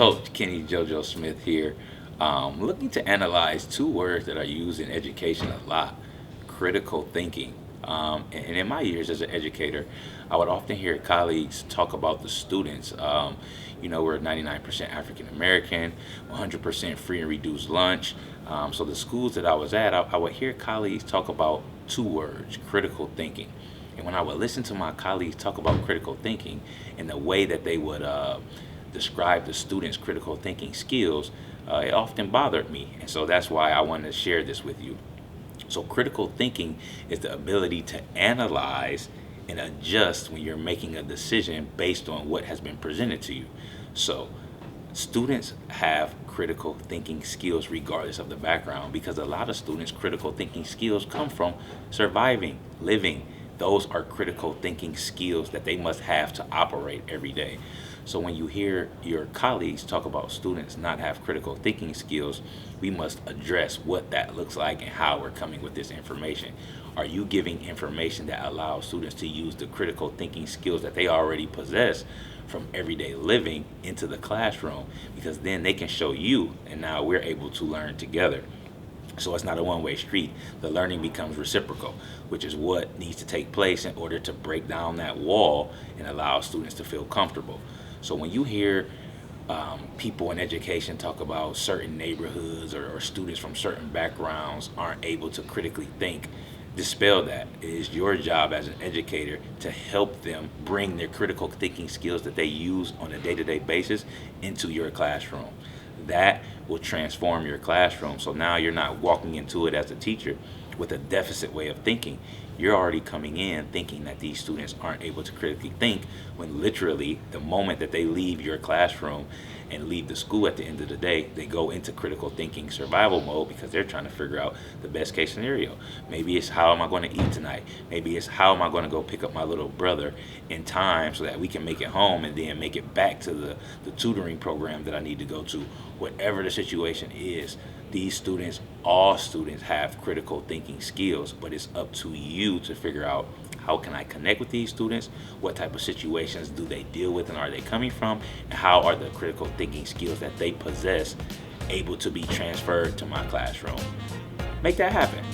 Coach Kenny JoJo Smith here, looking to analyze two words that are used in education a lot: critical thinking. And in my years as an educator, I would often hear colleagues talk about the students. We're 99% African American, 100% free and reduced lunch. So the schools that I was at, I would hear colleagues talk about two words: critical thinking. And when I would listen to my colleagues talk about critical thinking and the way that they would describe the students' critical thinking skills, it often bothered me. And so that's why I wanted to share this with you. So, critical thinking is the ability to analyze and adjust when you're making a decision based on what has been presented to you. So, students have critical thinking skills regardless of the background, because a lot of students' critical thinking skills come from surviving, living. Those are critical thinking skills that they must have to operate every day. So when you hear your colleagues talk about students not have critical thinking skills, we must address what that looks like and how we're coming with this information. Are you giving information that allows students to use the critical thinking skills that they already possess from everyday living into the classroom? Because then they can show you, and now we're able to learn together. So it's not a one-way street. The learning becomes reciprocal, which is what needs to take place in order to break down that wall and allow students to feel comfortable. So when you hear people in education talk about certain neighborhoods or students from certain backgrounds aren't able to critically think, dispel that. It is your job as an educator to help them bring their critical thinking skills that they use on a day-to-day basis into your classroom. That will transform your classroom. So now you're not walking into it as a teacher with a deficit way of thinking. You're already coming in thinking that these students aren't able to critically think, when literally the moment that they leave your classroom and leave the school at the end of the day, they go into critical thinking survival mode, because they're trying to figure out the best case scenario. Maybe it's, how am I going to eat tonight? Maybe it's, how am I going to go pick up my little brother in time so that we can make it home and then make it back to the tutoring program that I need to go to. Whatever the situation is, these students, all students, have critical thinking skills, but it's up to you to figure out, how can I connect with these students? What type of situations do they deal with and are they coming from? And how are the critical thinking skills that they possess able to be transferred to my classroom? Make that happen.